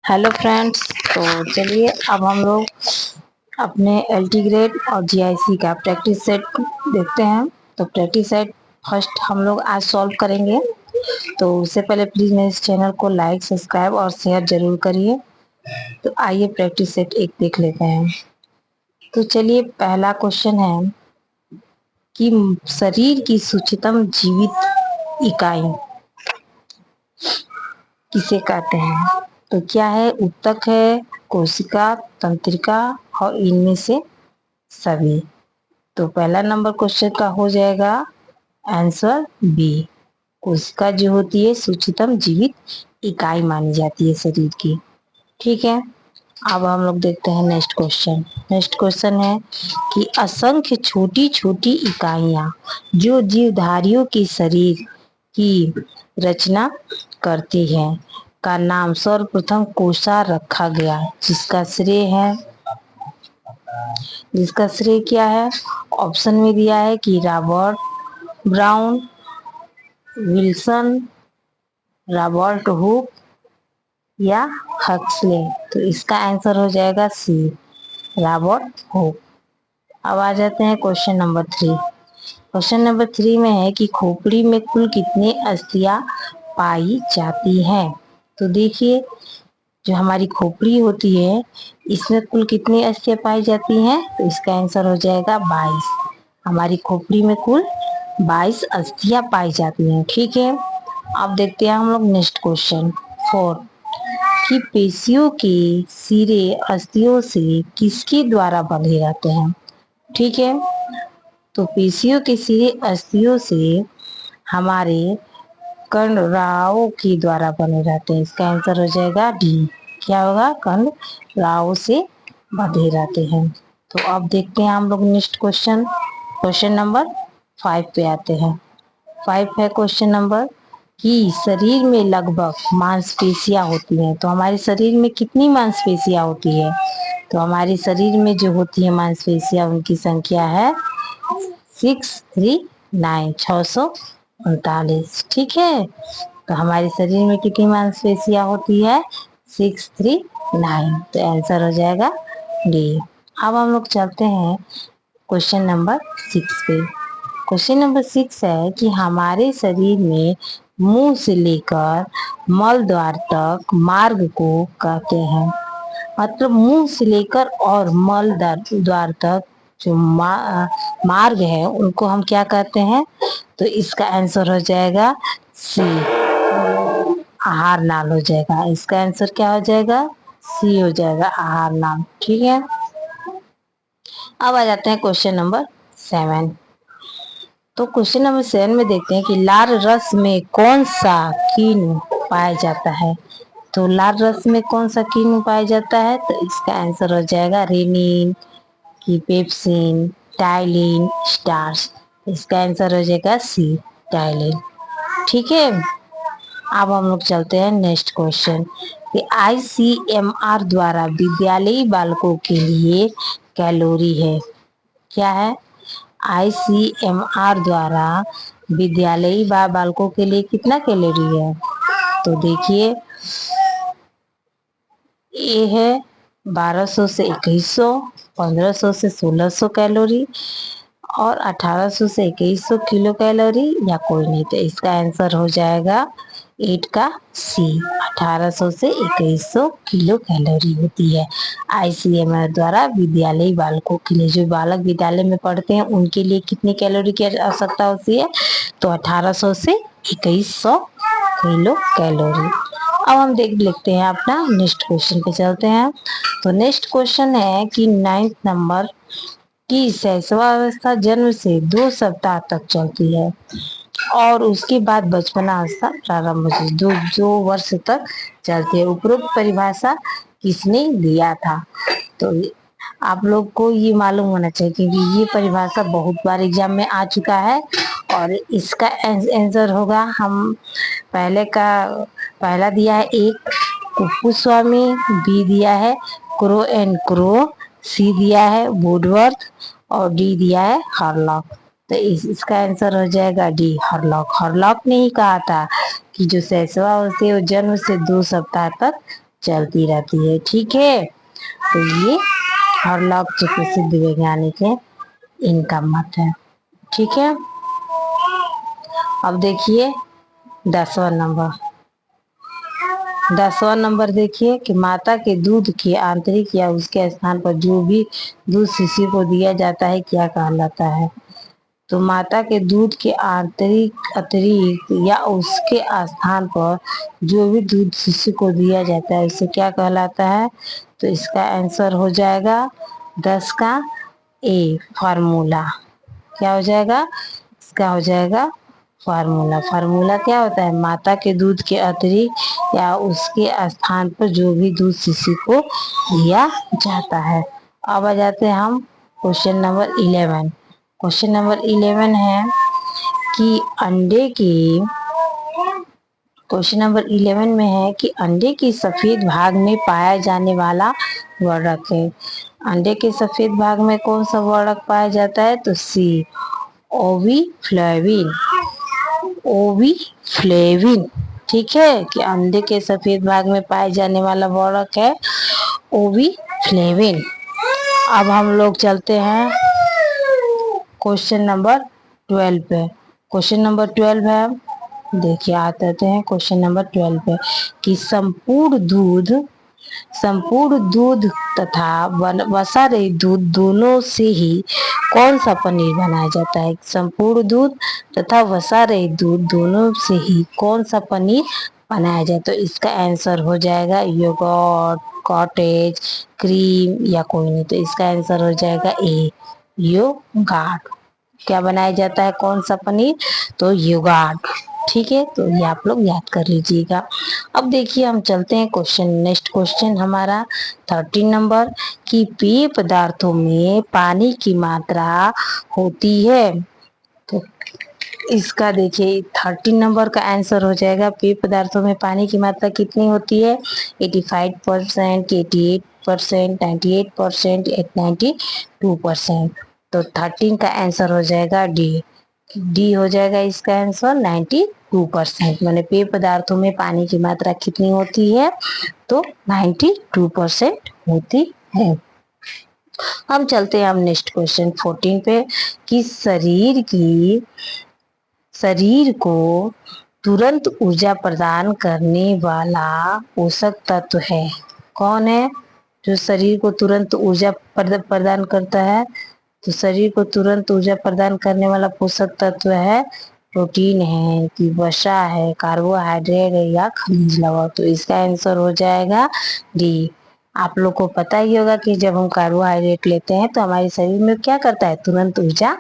Hello friends. तो चलिए अब हम लोग अपने एलटी ग्रेड और जीआईसी का प्रैक्टिस सेट देखते हैं। तो प्रैक्टिस सेट फर्स्ट हम लोग आज सॉल्व करेंगे। तो उससे पहले प्लीज मेरे इस चैनल को लाइक सब्सक्राइब और शेयर जरूर करिए। तो आइए प्रैक्टिस सेट एक देख लेते हैं। तो चलिए पहला क्वेश्चन है कि शरीर की सूक्ष्मतम जीवित इकाई किसे कहते हैं। तो क्या है, ऊतक है, कोशिका, तंत्रिका और इनमें से सभी। तो पहला नंबर क्वेश्चन का हो जाएगा आंसर बी। कोशिका जो होती है सूक्ष्मतम जीवित इकाई मानी जाती है शरीर की। ठीक है, अब हम लोग देखते हैं नेक्स्ट क्वेश्चन। नेक्स्ट क्वेश्चन है कि असंख्य छोटी छोटी इकाइयां जो जीवधारियों के शरीर की रचना करती हैं का नाम सर्वप्रथम कोशा रखा गया, जिसका श्रेय क्या है। ऑप्शन में दिया है कि Robert brown, Wilson, Robert Hooke या हक्सले। तो इसका आंसर हो जाएगा सी, रॉबर्ट हुक। अब आ जाते हैं क्वेश्चन नंबर 3। क्वेश्चन नंबर 3 में है कि खोपड़ी में कुल कितनी अस्थियां पाई जाती हैं। तो देखिए, जो हमारी खोपड़ी होती है इसमें कुल कितनी अस्थियां पाई जाती हैं। तो इसका आंसर हो जाएगा 22। हमारी खोपड़ी में कुल 22 अस्थियां पाई जाती हैं। ठीक है, अब देखते हैं हम लोग नेक्स्ट क्वेश्चन 4 कि पेशियों के सिरे अस्थियों से किसके द्वारा बंधे रहते हैं। ठीक है, तो पेशियों के सिरे अस्थियों से हमारे कंडराओं के द्वारा बने रहते हैं। इसका आंसर हो जाएगा डी। क्या होगा, कंडराओं से बंधे रहते हैं। तो अब देखते हैं हम लोग नेक्स्ट क्वेश्चन। क्वेश्चन नंबर 5 पे आते हैं। 5 है क्वेश्चन नंबर कि शरीर में लगभग मांसपेशियां होती हैं। तो हमारे शरीर में कितनी मांसपेशियां होती है। तो हमारे शरीर में जो होती है मांसपेशियां उनकी संख्या है 639, 639। ठीक है, तो हमारे शरीर में कितनी मांसपेशियां होती है 639। तो आंसर हो जाएगा डी। अब हम लोग चलते हैं क्वेश्चन नंबर 6 पे। क्वेश्चन नंबर 6 है कि हमारे शरीर में मुंह से लेकर मल द्वार तक मार्ग को कहते हैं। मतलब मुंह से लेकर और मल द्वार तक जो मार्ग है उनको हम क्या कहते हैं। तो इसका आंसर हो जाएगा सी, आहार नाल हो जाएगा। इसका आंसर क्या हो जाएगा, सी हो जाएगा, आहार नाल। ठीक है, अब आ जाते हैं क्वेश्चन नंबर 7। तो क्वेश्चन नंबर 7 में देखते हैं कि लाल रस में कौन सा कीन्ह पाया जाता है। तो लाल रस में कौन सा कीन्ह पाया जाता है। तो इसका आंसर हो जाएगा रेनिन की पेप्सिन, टाइलिन, स्टार्च। इसका आंसर हो जाएगा सी, टाइलिन। ठीक है, अब हम लोग चलते हैं नेक्स्ट क्वेश्चन कि आईसीएमआर द्वारा विद्यालयी बालकों के लिए कैलोरी है। क्या है, आईसीएमआर द्वारा विद्यालयी बालकों के लिए कितना कैलोरी है। तो देखिए, ए है 1200 से 2100, 1500 से 1600 कैलोरी और 1800 से 2100 किलो कैलोरी या कोई नहीं। तो इसका आंसर हो जाएगा 8 का सी, 1800 से 2100 किलो कैलोरी होती है आईसीएमआर द्वारा विद्यालयी बालकों के लिए। जो बालक विद्यालय में पढ़ते हैं उनके लिए कितनी कैलोरी की आवश्यकता होती है। तो 1800 से 2100 किलो कैलोरी। अब हम देख लेते हैं अपना नेक्स्ट क्वेश्चन पे चलते हैं। तो नेक्स्ट क्वेश्चन है कि 9th नंबर की शैशवावस्था जन्म से 2 सप्ताह तक चलती है और उसके बाद बचपना अवस्था प्रारंभ होती है। 2 वर्ष तक चलती है। उपरोक्त परिभाषा किसने दिया था। तो आप लोग को ये मालूम होना चाहिए क्योंकि ये परिभाषा बहुत बार एग्जाम में आ चुका है। और इसका आंसर होगा, हम पहला दिया है एक कुप्पुस्वामी, बी दिया है क्रो एंड क्रो, सी दिया है वुडवर्थ और डी दिया है हॉरलॉक। तो इसका आंसर हो जाएगा डी, हॉरलॉक। हॉरलॉक ने ही कहा था कि जो शैशवा होती है वो जन्म से 2 सप्ताह तक चलती रहती है। ठीक है, तो ये हॉर्लॉक जो प्रसिद्ध वैज्ञानिक है इनका मत है। ठीक है, अब देखिए 10वां नंबर। 10वां नंबर देखिए कि माता के दूध के आंतरिक या उसके स्थान पर जो भी दूध शिशु को दिया जाता है क्या कहलाता है? तो माता के दूध के आंतरिक अतिरिक्त या उसके स्थान पर जो भी दूध शिशु को दिया जाता है उसे क्या कहलाता है? तो इसका आंसर हो जाएगा 10 का ए, फार्मूला। क्या हो जाएगा? इसका हो जाएगा फार्मूला। फार्मूला क्या होता है? माता के दूध के अतिरिक्त या उसके स्थान पर जो भी दूध शिशु को दिया जाता है। अब आ जाते हैं हम क्वेश्चन नंबर 11। क्वेश्चन नंबर 11 है कि अंडे की क्वेश्चन नंबर 11 में है कि अंडे की सफेद भाग में पाया जाने वाला वर्णक है। अंडे के सफेद भाग में कौन सा वर्णक पाया जाता है? तो सी, ओविफ्लेविन। ओविफ्लेविन। ठीक है, कि अंडे के सफेद भाग में पाए जाने वाला वर्णक है ओविफ्लेविन। अब हम लोग चलते हैं क्वेश्चन नंबर 12 पे। क्वेश्चन नंबर 12 है, देखिए आते हैं क्वेश्चन नंबर 12 पे कि संपूर्ण दूध तथा वसा रहित दूध दोनों से ही कौन सा पनीर बनाया जाता है? संपूर्ण दूध तथा वसा रहित दूध दोनों से ही कौन सा पनीर बनाया जाए? तो इसका आंसर हो जाएगा योगर्ट, कॉटेज, क्रीम या कोई नहीं। तो इसका आंसर हो जाएगा ए, योगर्ट। क्या बनाया जाता है? कौन सा पनीर? तो योगर्ट। ठीक है, तो ये आप लोग याद कर लीजिएगा। अब देखिए हम चलते हैं क्वेश्चन, नेक्स्ट क्वेश्चन हमारा 13 नंबर की पेय पदार्थों में पानी की मात्रा होती है। तो इसका देखिए 13 नंबर का आंसर हो जाएगा पेय पदार्थों में पानी की मात्रा कितनी होती है? 85%, 88%, 98%, 92%। तो 13 का आंसर हो जाएगा डी। डी हो जाएगा इसका आंसर 92%। मैंने पेय पदार्थों में पानी की मात्रा कितनी होती है? तो 92% होती है। हम चलते हैं हम नेक्स्ट क्वेश्चन 14 पे कि शरीर को तुरंत ऊर्जा प्रदान करने वाला पोषक तत्व है। कौन है जो शरीर को तुरंत ऊर्जा प्रदान करता है? तो शरीर को तुरंत ऊर्जा प्रदान करने वाला पोषक तत्व है प्रोटीन है कि वसा है, कार्बोहाइड्रेट है या खनिज लवण। तो इसका आंसर हो जाएगा डी। आप लोग को पता ही होगा कि जब हम कार्बोहाइड्रेट लेते हैं तो हमारे शरीर में क्या करता है? तुरंत ऊर्जा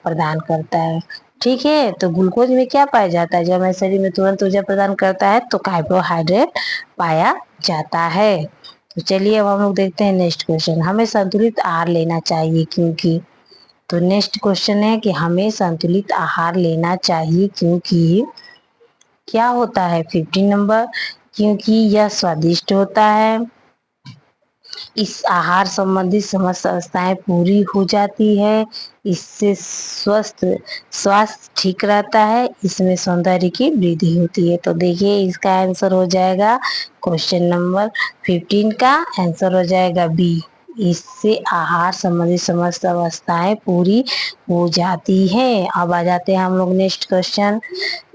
प्रदान करता है। ठीक है, तो ग्लूकोज में क्या पाया जाता है? जब हमारे शरीर में तुरंत ऊर्जा प्रदान करता है तो कार्बोहाइड्रेट पाया जाता है। तो चलिए अब हम लोग देखते हैं नेक्स्ट क्वेश्चन। हमें संतुलित आहार लेना चाहिए क्योंकि। तो नेक्स्ट क्वेश्चन है कि हमें संतुलित आहार लेना चाहिए क्योंकि क्या होता है? 15 नंबर, क्योंकि यह स्वादिष्ट होता है, इस आहार संबंधी समस्त अवस्थाएं पूरी हो जाती है, इससे स्वास्थ्य ठीक रहता है, इसमें सौंदर्य की वृद्धि होती है। तो देखिए इसका आंसर हो जाएगा क्वेश्चन नंबर 15 का आंसर हो जाएगा बी। इससे आहार संबंधी समस्त अवस्थाएं पूरी हो जाती है। अब आ जाते हैं हम लोग नेक्स्ट क्वेश्चन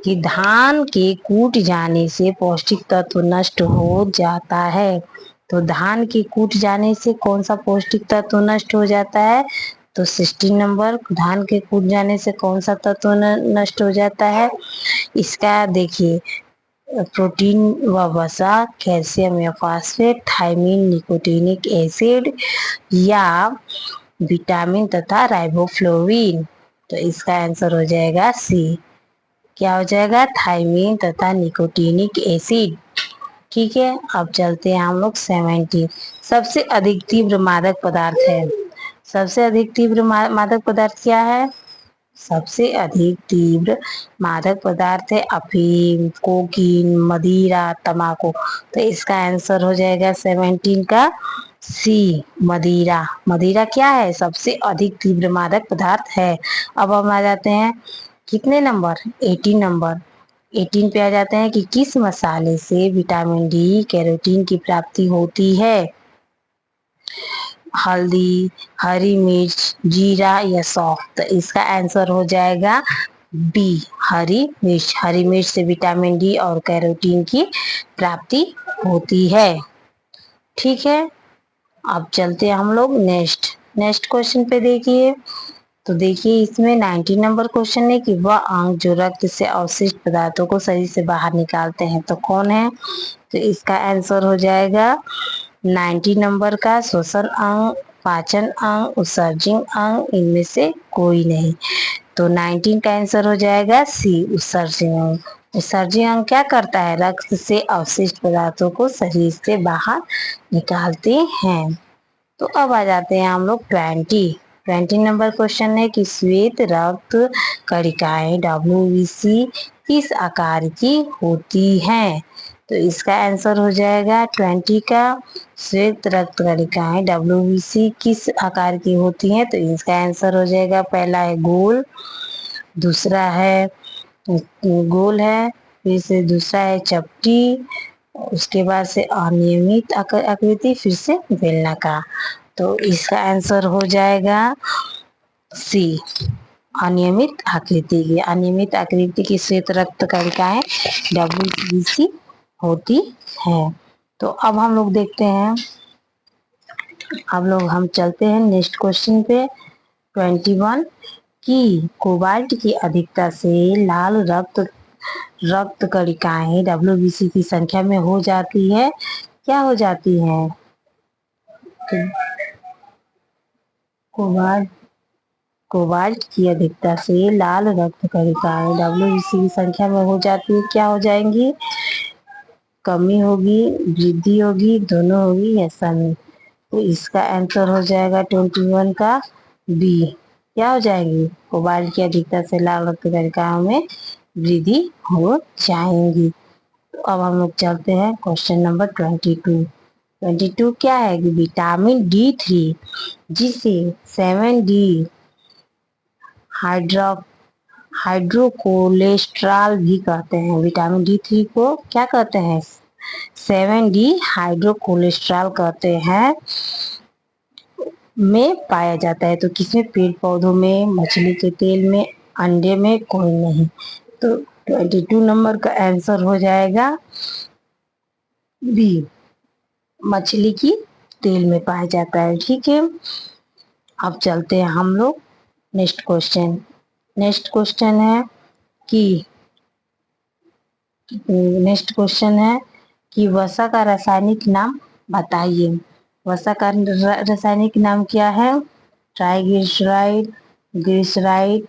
कि धान के कूट जाने से पौष्टिक तत्व नष्ट हो जाता है। तो धान के कूट जाने से कौन सा पौष्टिक तत्व नष्ट हो जाता है? तो 16 नंबर, धान के कूट जाने से कौन सा तत्व नष्ट हो जाता है? इसका देखिए प्रोटीन व वसा, कैल्शियम या फास्फेट, थायमिन, निकोटिनिक एसिड या विटामिन तथा राइबोफ्लोविन। तो इसका आंसर हो जाएगा सी। क्या हो जाएगा? थायमिन तथा निकोटिनिक एसिड। ठीक है, अब चलते हैं हम लोग 17। सबसे अधिक तीव्र मादक पदार्थ है। सबसे अधिक तीव्र मादक पदार्थ क्या है? सबसे अधिक तीव्र मादक पदार्थ है अफीम, कोकीन, मदिरा, तम्बाकू। तो इसका आंसर हो जाएगा 17 का सी, मदिरा। मदिरा क्या है? सबसे अधिक तीव्र मादक पदार्थ है। अब हम आ जाते हैं कितने नंबर? 18 नंबर। 18 पे आ जाते हैं कि किस मसाले से विटामिन डी कैरोटीन की प्राप्ति होती है। हल्दी, हरी मिर्च, जीरा या सौंफ। तो इसका आंसर हो जाएगा बी, हरी मिर्च। हरी मिर्च से विटामिन डी और कैरोटीन की प्राप्ति होती है। ठीक है, अब चलते हैं हम लोग नेक्स्ट क्वेश्चन पे। देखिए, तो देखिए इसमें 19 नंबर क्वेश्चन है कि वह अंग जो रक्त से अवशिष्ट पदार्थों को शरीर से बाहर निकालते हैं तो कौन है। तो इसका आंसर हो जाएगा 90 नंबर का श्वसन अंग, पाचन अंग, उत्सर्जन अंग, इनमें से कोई नहीं। तो 19 का आंसर हो जाएगा सी, उत्सर्जन अंग। उत्सर्जन अंग क्या करता है, रक्त से अवशिष्ट पदार्थों को शरीर से बाहर निकालते हैं। तो अब आ जाते हैं हम लोग 20 नंबर क्वेश्चन है कि श्वेत रक्त कणिकाएं WBC किस आकार की होती हैं। तो इसका आंसर हो जाएगा 20 का, श्वेत रक्त कणिकाएं WBC किस आकार की होती हैं। तो इसका आंसर हो जाएगा, पहला है गोल, दूसरा है गोल है, फिर से दूसरा है चपटी, उसके बाद से अनियमित आकृति, फिर से बेलनाकार। तो इसका आंसर हो जाएगा सी, अनियमित आकृति की। अनियमित आकृति की श्वेत रक्त कणिकाएं WBC होती है। तो अब हम लोग देखते हैं, हम चलते हैं नेक्स्ट क्वेश्चन पे 21 की कोबाल्ट की अधिकता से लाल रक्त कणिकाएं WBC की संख्या में हो जाती है, क्या हो जाती है। कोबाल्ट कोबाल्ट की अधिकता से लाल रक्त कणिकाएं WBC की संख्या में हो जाती है, क्या हो जाएंगी। कमी होगी, वृद्धि होगी, दोनों होगी या समी। तो इसका आंसर हो जाएगा 21 का बी, क्या हो जाएगी, कोबाल्ट की अधिकता से लाल रक्त कणिकाओं में वृद्धि हो जाएंगी। तो अब हम लोग चलते हैं क्वेश्चन नंबर 22 क्या है कि विटामिन D3 जिसे 7D हाइड्रोकोलेस्ट्रॉल भी कहते हैं। विटामिन D3 को क्या कहते हैं, 7D हाइड्रोकोलेस्ट्रॉल कहते हैं, में पाया जाता है। तो किसमें, पेड़ पौधों में, मछली के तेल में, अंडे में, कोई नहीं। तो 22 नंबर का आंसर हो जाएगा बी, मछली की तेल में पाया जाता है। ठीक है, अब चलते हैं हम लोग नेक्स्ट क्वेश्चन है कि वसा का रासायनिक नाम बताइए। वसा का रासायनिक नाम क्या है, ट्राइग्लिसराइड, ग्लिसराइड,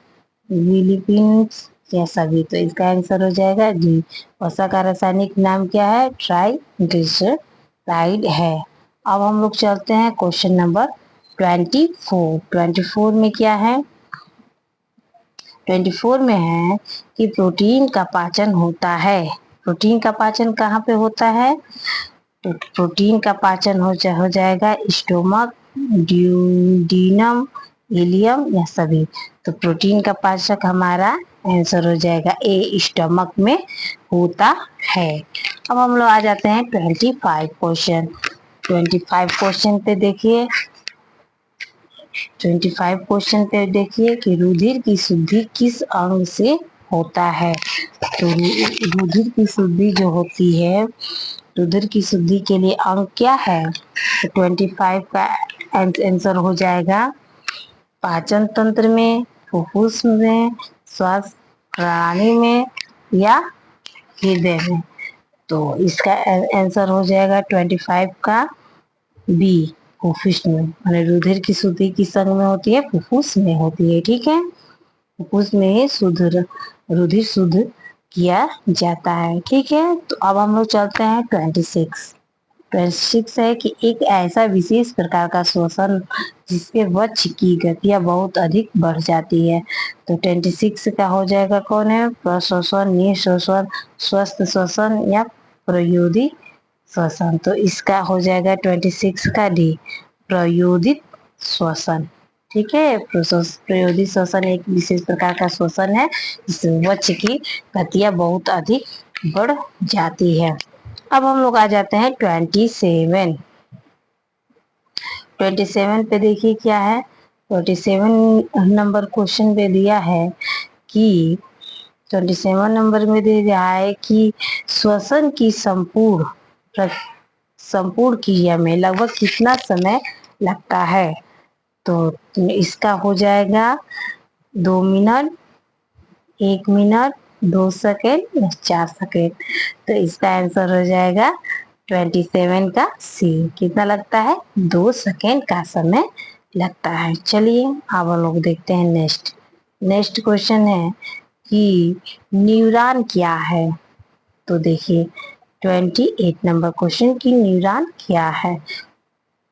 विलिपिन्स या सभी। तो इसका आंसर हो जाएगा डी, वसा का रासायनिक नाम क्या है, ट्राइग्लिसराइड है। अब हम लोग चलते हैं क्वेश्चन नंबर 24 में क्या है, 24 में है कि प्रोटीन का पाचन होता है। प्रोटीन का पाचन कहाँ पे होता है, तो प्रोटीन का पाचन हो जाएगा स्टोमक, ड्यूडीनम, इलियम या सभी। तो प्रोटीन का पाचक हमारा आंसर हो जाएगा ए, स्टोमक में होता है। अब हम लोग आ जाते हैं 25 क्वेश्चन पे। देखिए 25 क्वेश्चन पे देखिए कि रुधिर की शुद्धि किस अंग से होता है। तो रुधिर की शुद्धि जो होती है, रुधिर की शुद्धि के लिए अंग क्या है। तो 25 का आंसर हो जाएगा पाचन तंत्र में, फुफ्फुस में, श्वास प्रणाली में या हृदय में। तो इसका आंसर हो जाएगा 25 का बी, फुफ्फुस में। माने रुधिर की शुद्धि किस अंग में होती है, फुफ्फुस में होती है। ठीक है, फुफ्फुस में ही रुधिर शुद्ध किया जाता है। ठीक है, तो अब हम लोग चलते हैं 26 है कि एक ऐसा विशेष प्रकार का श्वसन जिससे वक्ष की गतियां बहुत अधिक बढ़ जाती है। तो 26 का हो जाएगा कौन है, प्रश्वसन, निःश्वसन, स्वस्थ श्वसन या प्रयोदित श्वसन। तो इसका हो जाएगा 26 का डी, प्रयोदित श्वसन। ठीक है। प्रयोदित शोषण एक विशेष प्रकार का शोषण है जिससे वक्ष की गतियां बहुत अधिक बढ़ जाती है। अब हम लोग आ जाते हैं 27। 27 पे देखिए क्या है। 27 नंबर क्वेश्चन पे दिया है कि 27 नंबर में दे रहा है कि श्वसन की संपूर्ण क्रिया में लगभग कितना समय लगता है। तो इसका हो जाएगा 2 मिनट, 1 मिनट, 2 सेकेंड या 4 सेकेंड। तो इसका आंसर हो जाएगा 27 का सी। कितना लगता है? 2 सेकेंड का समय लगता है। चलिए अब हम लोग देखते हैं नेक्स्ट क्वेश्चन है कि न्यूरॉन क्या है। तो देखिए 28 नंबर क्वेश्चन की न्यूरॉन क्या है।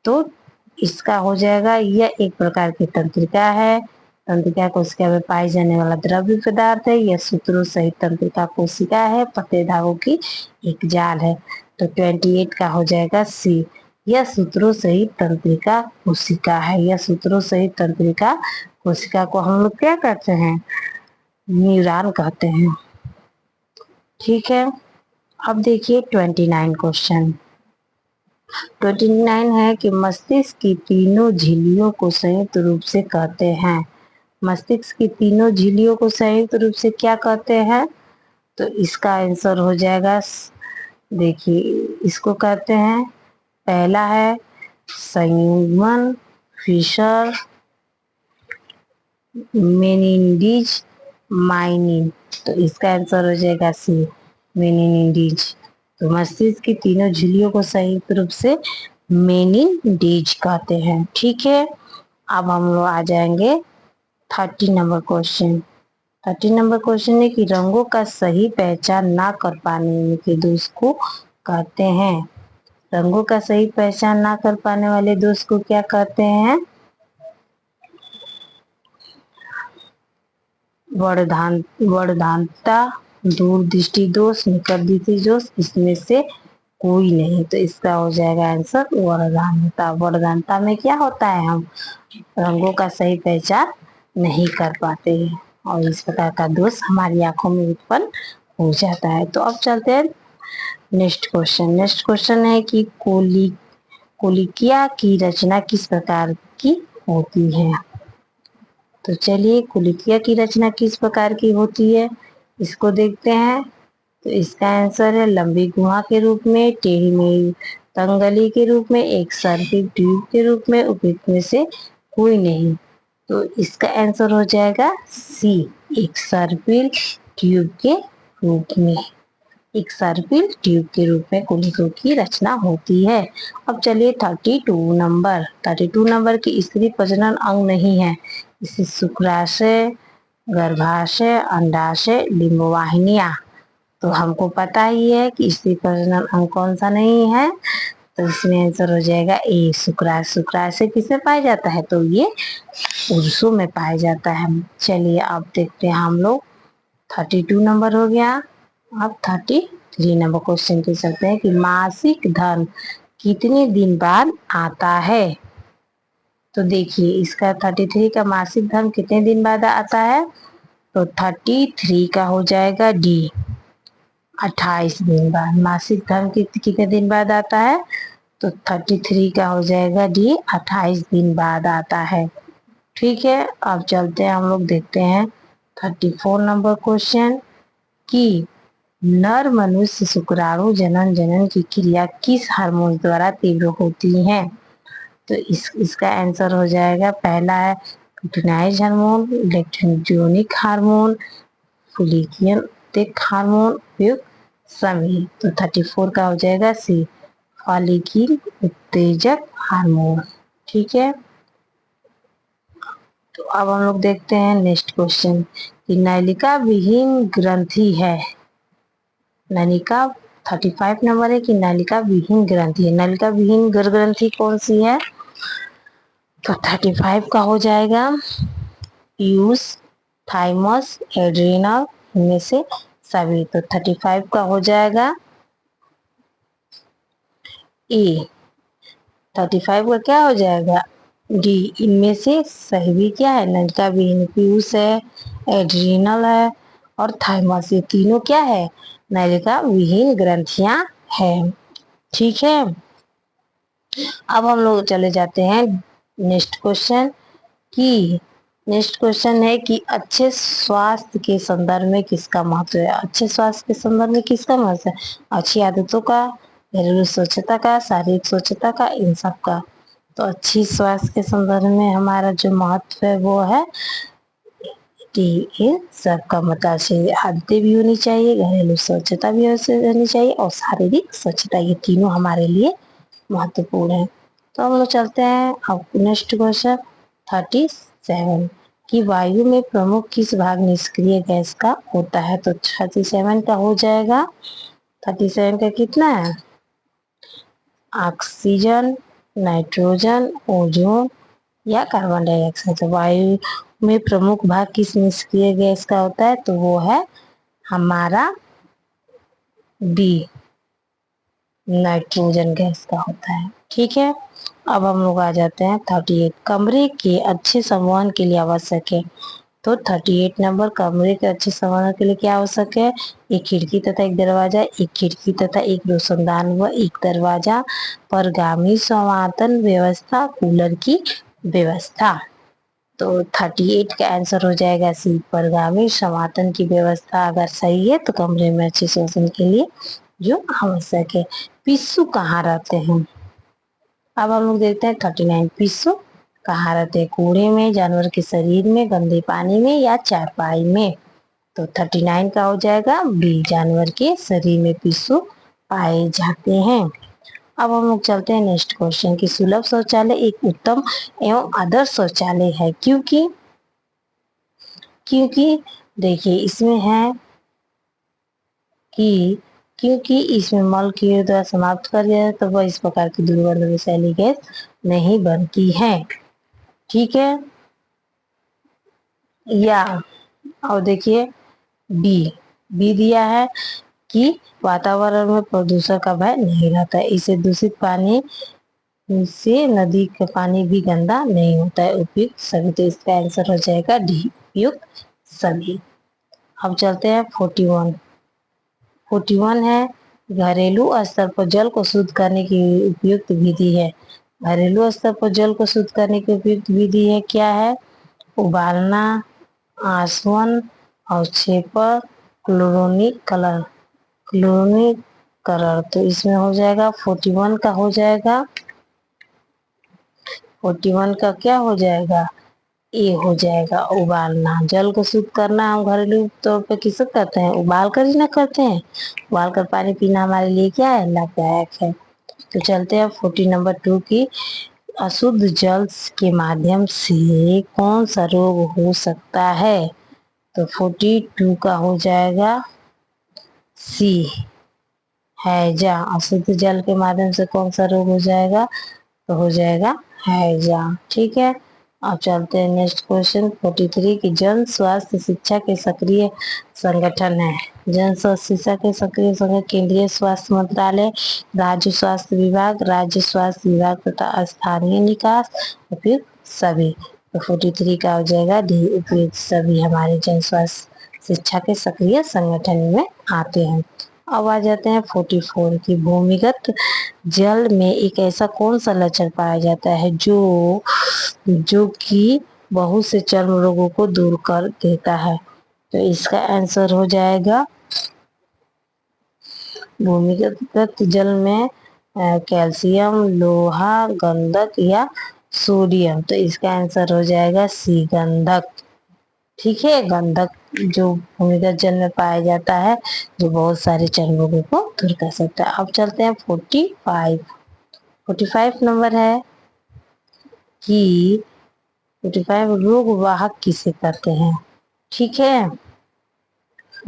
तो इसका हो जाएगा यह एक प्रकार की तंत्रिका है। तंत्रिका कोशिका में पाई जाने वाला द्रव्य पदार्थ है। यह सूत्रों सहित तंत्रिका कोशिका है। पतले धागों की एक जाल है। तो 28 का हो जाएगा सी। यह सूत्रों सहित तंत्रिका कोशिका है। यह सूत्रों सहित तंत्रिका कोशिका को हम लोग क्या कहते हैं? न्यूरॉन कहते हैं। ठीक है। अब देखिए 29 क्वेश्चन। 29 है कि मस्तिष्क की तीनों झिल्लियों को संयुक्त रूप से कहते हैं। मस्तिष्क की तीनों झिल्लियों को संयुक्त रूप से क्या कहते हैं? तो इसका आंसर हो जाएगा, देखिए इसको कहते हैं, पहला है संयुग्मन, फिशर, मेनिंडीज, माइनिन। तो इसका आंसर हो जाएगा सी, मेनिंडीज। तो मस्तिष्क की तीनों झिल्लियों को संयुक्त रूप से मेनिंडीज कहते हैं। ठीक है। अब हम लोग आ जाएंगे 30 नंबर क्वेश्चन। 30 नंबर क्वेश्चन है कि रंगों का सही पहचान ना कर पाने के दोष को कहते हैं। रंगों का सही पहचान ना कर पाने वाले दोष को क्या कहते हैं? वर्धानता, दूरदृष्टि दोष, निकट दृष्टि दोष, इसमें से कोई नहीं। तो इसका हो जाएगा आंसर वर्धानता। वर्धानता में क्या होता है? हम रंगों का सही पहचान नहीं कर पाते हैं और इस प्रकार का दोष हमारी आंखों में उत्पन्न हो जाता है। तो अब चलते हैं नेक्स्ट क्वेश्चन। नेक्स्ट क्वेश्चन है कि कोलिकिया की रचना किस प्रकार की होती है। तो चलिए कोलिकिया की रचना किस प्रकार की होती है इसको देखते हैं। तो इसका आंसर है लंबी गुहा के रूप में, टेढ़ी मेढ़ी तंगली के रूप में, एक सर्पिल ट्यूब के रूप में, उपयुक्त में से कोई नहीं। तो इसका आंसर हो जाएगा सी, एक सर्पिल ट्यूब के रूप में। एक सर्पिल ट्यूब के रूप में कोलिकों की रचना होती है। अब चलिए 32 नंबर की स्त्री प्रजनन अंग नहीं है। इसे शुक्राशय, गर्भाशय, अंडाशय, लिंगवाहिनियां। तो हमको पता ही है कि स्त्री प्रजनन अंग कौन सा नहीं है। तो इसमें आंसर हो जाएगा ए, शुक्राशय। शुक्राशय किसमें पाया जाता है? तो ये पुरुषों में पाया जाता है। चलिए अब देखते हैं हम लोग 32 नंबर हो गया। अब 33 नंबर क्वेश्चन पे चलते हैं कि मासिक धर्म कितने दिन बाद आता है। तो देखिए इसका 33 का मासिक धर्म कितने दिन बाद आता है। तो 33 का हो जाएगा डी, 28 दिन बाद। मासिक धर्म कितने दिन बाद आता है। तो 33 का हो जाएगा डी, 28 दिन बाद आता है। ठीक है। अब चलते हैं हम लोग देखते हैं 34 नंबर क्वेश्चन कि नर मनुष्य शुक्राणु जनन की क्रिया किस हार्मोन द्वारा तीव्र होती है। तो इसका आंसर हो जाएगा, पहला है लुटिनाइज हार्मोन, इलेक्ट्रोनिक हार्मोन, फॉलिक्यूलिक हार्मोन, उपयुक्त सभी। तो 34 का हो जाएगा सी, फॉलिक्यूल उत्तेजक हार्मोन। ठीक है। तो अब हम लोग देखते हैं नेक्स्ट क्वेश्चन कि नलिका विहीन ग्रंथि है। नलिका 35 नंबर है कि नलिका विहीन ग्रंथि है। नलिका विहीन ग्रंथि कौन सी है। तो 35 का हो जाएगा पीयूष, थाइमस, एड्रिनल, इनमें से सभी। तो 35 का हो जाएगा ए। 35 का क्या हो जाएगा डी, इनमें से सही भी क्या है? नलिका विहीन पीयूष है, एड्रिनल है और थाइमस, ये तीनों क्या है? नलिका विहीन ग्रंथियां है। ठीक है, अब हम लोग चले जाते हैं नेक्स्ट क्वेश्चन की। नेक्स्ट क्वेश्चन है कि अच्छे स्वास्थ्य के संदर्भ में किसका महत्व है? अच्छे स्वास्थ्य के संदर्भ में किसका महत्व है? अच्छी आदतों का, घरेलू स्वच्छता का, शारीरिक स्वच्छता का, इन सब का। तो अच्छी स्वास्थ्य के संदर्भ में हमारा जो महत्व है वो है कि इन सबका, मतलब अच्छी आदतें भी होनी चाहिए, घरेलू स्वच्छता भी होनी चाहिए और शारीरिक स्वच्छता, ये तीनों हमारे लिए महत्वपूर्ण है। तो हम लोग चलते हैं अब नेक्स्ट क्वेश्चन 37 कि वायु में प्रमुख किस भाग निष्क्रिय गैस का होता है? तो 37 का हो जाएगा, 37 का कितना है? ऑक्सीजन, नाइट्रोजन, ओजोन या कार्बन डाइऑक्साइड। तो वायु में प्रमुख भाग किस निष्क्रिय गैस का होता है? तो वो है हमारा बी, नाइट्रोजन गैस का होता है। ठीक है, अब हम लोग आ जाते हैं 38 कमरे के अच्छे संवहन के लिए आवश्यक है। तो 38 नंबर, कमरे के अच्छे संवहन के लिए क्या आवश्यक है? एक खिड़की तथा एक दरवाजा, एक खिड़की तथा एक रोशनदान व एक दरवाजा, परगामी संवातन व्यवस्था, कूलर की व्यवस्था। तो 38 का आंसर हो जाएगा सी, परगामी संवातन की व्यवस्था अगर सही है तो कमरे में अच्छे श्वसन के लिए जो आवश्यक है। पिस्सू कहाँ रहते हैं? अब हम लोग देखते हैं 39 पिस्सू कहाँ रहते हैं? कूड़े में, जानवर के शरीर में, गंदे पानी में या चारपाई में? तो 39 का हो जाएगा बी, जानवर के शरीर में पिस्सू पाए जाते हैं। अब हम लोग चलते हैं नेक्स्ट क्वेश्चन की सुलभ शौचालय एक उत्तम एवं आदर्श शौचालय है क्योंकि क्योंकि देखिए इसमें है कि क्योंकि इसमें मल की द्वारा समाप्त कर दिया तो वह इस प्रकार की दुर्गंध विषैली गैस नहीं बनती है। ठीक है, या और देखिए बी, बी दिया है कि वातावरण में प्रदूषण का भय नहीं रहता है, इसे दूषित पानी से नदी का पानी भी गंदा नहीं होता है, उपयुक्त सभी। तो इसका आंसर हो जाएगा डी, उपयुक्त सभी। अब चलते हैं 41 है घरेलू स्तर पर जल को शुद्ध करने की उपयुक्त विधि है। घरेलू स्तर पर जल को शुद्ध करने की उपयुक्त विधि है क्या है? उबालना, आसवन, अवक्षेपण, क्लोरोनिक कलर, क्लोरोनिक कलर। तो इसमें हो जाएगा 41 का हो जाएगा, 41 का क्या हो जाएगा? ए हो जाएगा, उबालना। जल को शुद्ध करना हम घरेलू तौर पे किसे करते हैं? उबाल कर ही ना करते हैं। उबाल कर पानी पीना हमारे लिए क्या है? लाभदायक है। तो चलते हैं 40 नंबर 2 की अशुद्ध जल के माध्यम से कौन सा रोग हो सकता है? तो 42 का हो जाएगा सी, हैजा। अशुद्ध जल के माध्यम से कौन सा रोग हो जाएगा? तो हो जाएगा हैजा। ठीक है, अब चलते हैं नेक्स्ट क्वेश्चन 43 की जन स्वास्थ्य शिक्षा के सक्रिय संगठन है। जन स्वास्थ्य शिक्षा के सक्रिय संगठन केंद्रीय स्वास्थ्य मंत्रालय, राज्य स्वास्थ्य विभाग, राज्य स्वास्थ्य विभाग तथा स्थानीय निकाय, उपयुक्त सभी। तो 43 का हो जाएगा डी, उपयुक्त सभी हमारे जन स्वास्थ्य शिक्षा के सक्रिय संगठन में आते हैं। अब आ जाते हैं 44 की भूमिगत जल में एक ऐसा कौन सा लक्षण पाया जाता है जो कि बहुत से चर्म रोगों को दूर कर देता है? तो इसका आंसर हो जाएगा भूमिगत जल में कैल्शियम, लोहा, गंधक या सोडियम। तो इसका आंसर हो जाएगा सी, गंधक। ठीक है, गंधक जो भूमिगत जल में पाया जाता है जो बहुत सारे चर्म रोगों को दूर कर सकता है। अब चलते हैं 45 नंबर है कि 45 रोग वाहक किसे कहते हैं? ठीक है,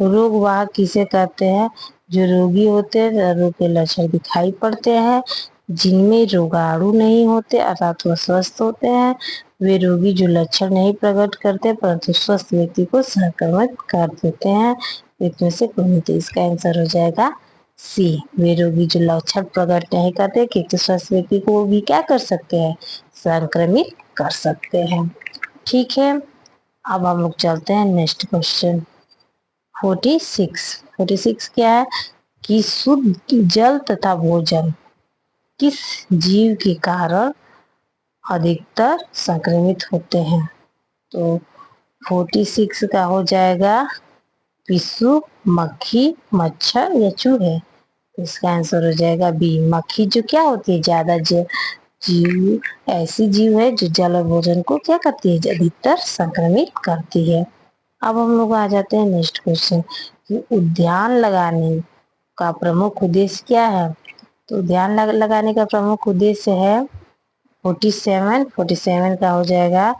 रोग वाहक किसे कहते हैं? जो रोगी होते हैं, रोग के लक्षण दिखाई पड़ते हैं, जिनमें रोगाणु नहीं होते अर्थात वह स्वस्थ होते हैं, वे रोगी जो लक्षण नहीं प्रकट करते परंतु स्वस्थ व्यक्ति को संक्रमित कर देते हैं, इसमें से कौन? तो इसका आंसर हो जाएगा सी, वे रोगी जो लक्षण प्रकट नहीं करते किंतु स्वस्थ व्यक्ति को भी क्या कर सकते हैं, संक्रमित कर सकते हैं। ठीक है, अब हम लोग चलते हैं नेक्स्ट क्वेश्चन 46 क्या है कि शुद्ध जल तथा भोजन किस जीव के कारण अधिकतर संक्रमित होते हैं। तो 46 का हो जाएगा पिस्सू, मक्खी, मच्छर या चूहे। तो इसका आंसर हो जाएगा बी, मक्खी, जो क्या होती है ज्यादा जीव, ऐसी जीव है जो जल और भोजन को क्या करती है, अधिकतर संक्रमित करती है। अब हम लोग आ जाते हैं नेक्स्ट क्वेश्चन कि उद्यान लगाने का प्रमुख उद्देश्य क्या है। तो उद्यान लगाने का प्रमुख उद्देश्य है 47 का हो जाएगा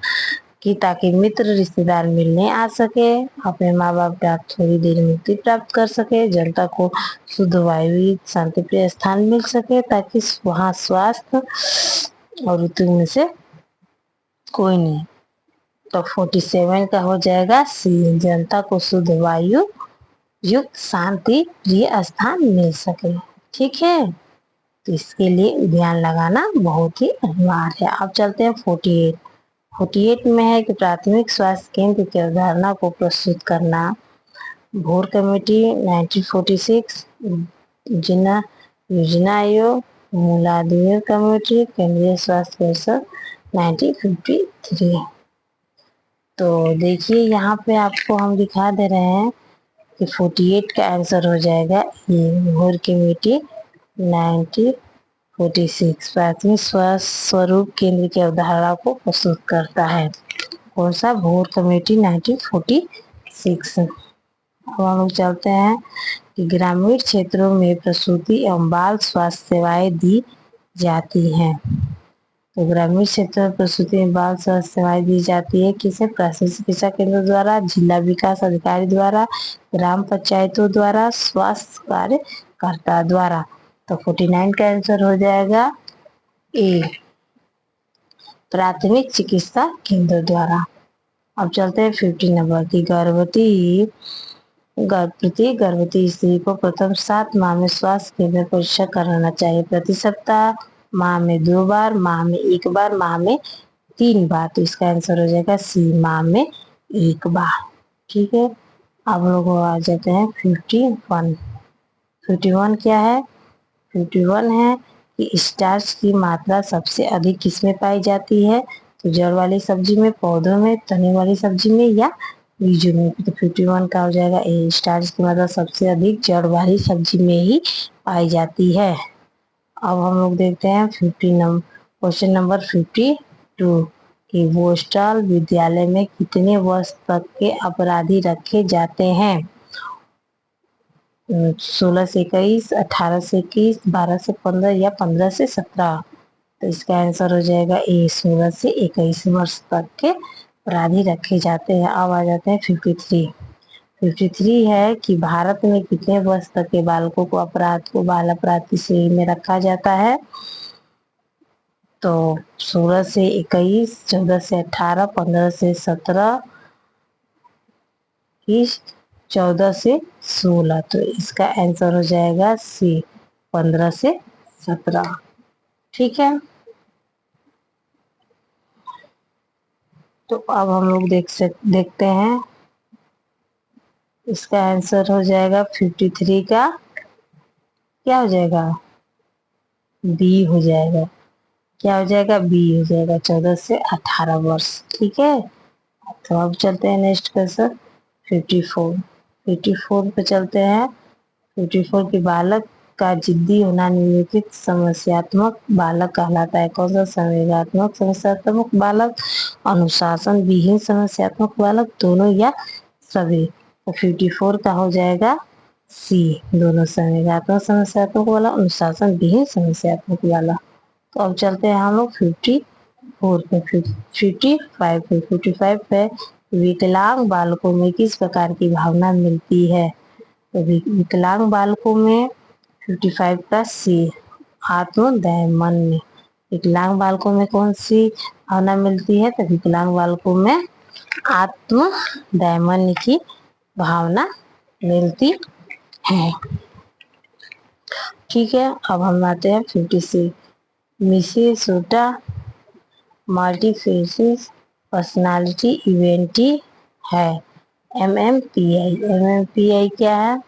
कि ताकि मित्र रिश्तेदार मिलने आ सके, अपने माँ बाप का थोड़ी देर मुक्ति प्राप्त कर सके, जनता को शुद्ध वायु, शांतिप्रिय स्थान मिल सके ताकि वहाँ स्वास्थ्य और ऋतु में से कोई नहीं। तो 47 का हो जाएगा सी, जनता को शुद्ध वायु युक्त शांति प्रिय स्थान मिल सके। ठीक है, तो इसके लिए उद्यान लगाना बहुत ही अनिवार्य है। अब चलते हैं 48 में है कि प्राथमिक स्वास्थ्य केंद्र की अवधारणा को प्रस्तुत करना। भोर कमेटी 1946, जिना योजना आयोग, मूलाधार कमेटी, केंद्रीय स्वास्थ्य परिषद 1953। तो देखिए यहाँ पे आपको हम दिखा दे रहे हैं कि 48 का आंसर हो जाएगा ये, भोर कमेटी 1946 प्राथमिक स्वास्थ्य स्वरूप केंद्र की अवधारणा को प्रस्तुत करता है। कौन सा, भोर कमेटी 1946। अब हम लोग चलते हैं कि ग्रामीण क्षेत्रों में प्रसूति एवं बाल स्वास्थ्य सेवाएं दी जाती हैं। तो ग्रामीण क्षेत्र में प्रसूति एवं बाल स्वास्थ्य सेवाएं दी जाती है किसे, प्राथमिक चिकित्सा केंद्र द्वारा, जिला विकास अधिकारी द्वारा, ग्राम पंचायतों द्वारा, स्वास्थ्य कार्यकर्ता द्वारा। तो 49 का आंसर हो जाएगा ए, प्राथमिक चिकित्सा केंद्र द्वारा। अब चलते हैं 50 नंबर की गर्भवती स्त्री को प्रथम 7 माह में स्वास्थ्य केंद्र परीक्षा कराना चाहिए, प्रति सप्ताह, माह में 2 बार, माह में 1 बार, माह में 3 बार। तो इसका आंसर हो जाएगा सी, माह में 1 बार। ठीक है, अब लोग आ जाते हैं 51। 51 क्या है, 51 है कि स्टार्च की मात्रा सबसे अधिक किसमें पाई जाती है। तो जड़ वाली सब्जी में, पौधों में, तने वाली सब्जी में या बीजों में। तो 51 का हो जाएगा ए, स्टार्च की मात्रा सबसे अधिक जड़ वाली सब्जी में ही पाई जाती है। अब हम लोग देखते हैं क्वेश्चन नंबर 52 कि वोस्टल विद्यालय में कितने वर्ष तक के अपराधी रखे जाते हैं। 16 से 21, 18 से 21, 12 से 15 या 15 से 17। तो इसका आंसर हो जाएगा ए, 16 से 21 वर्ष तक के अपराधी रखे जाते हैं। अब आ जाते हैं 53 है कि भारत में कितने वर्ष तक के बालकों को बाल अपराध की श्रेणी में रखा जाता है। तो 16 से 21, 14 से 18, 15 से 17, 14 से 16। तो इसका आंसर हो जाएगा सी, 15 से 17। ठीक है, तो अब हम लोग देखते हैं इसका आंसर हो जाएगा 53 का क्या हो जाएगा, बी हो जाएगा। क्या हो जाएगा, बी हो जाएगा, 14 से 18 वर्ष। ठीक है, तो अब चलते हैं नेक्स्ट क्वेश्चन 54 पे चलते हैं। 54 के बालक का जिद्दी होना निम्नलिखित समस्यात्मक बालक कहलाता है। कौन सा, संवेगात्मक समस्यात्मक बालक, अनुशासन विहीन समस्यात्मक बालक, दोनों या सभी। तो 54 का हो जाएगा सी, दोनों, संवेगात्मक समस्यात्मक वाला, अनुशासन विहीन समस्यात्मक वाला। तो अब चलते हैं हम लोग 54 पे। 55 पे विकलांग बालकों में किस प्रकार की भावना मिलती है। तो विकलांग बालकों में 55 का सी, आत्मदैन्य। विकलांग बालकों में कौन सी भावना मिलती है, तो विकलांग बालकों में आत्मदैन्य की भावना मिलती है। ठीक है, अब हम आते हैं 56। मिनेसोटा मल्टीफेसिस पर्सनालिटी इवेंटी है। MMPI क्या है?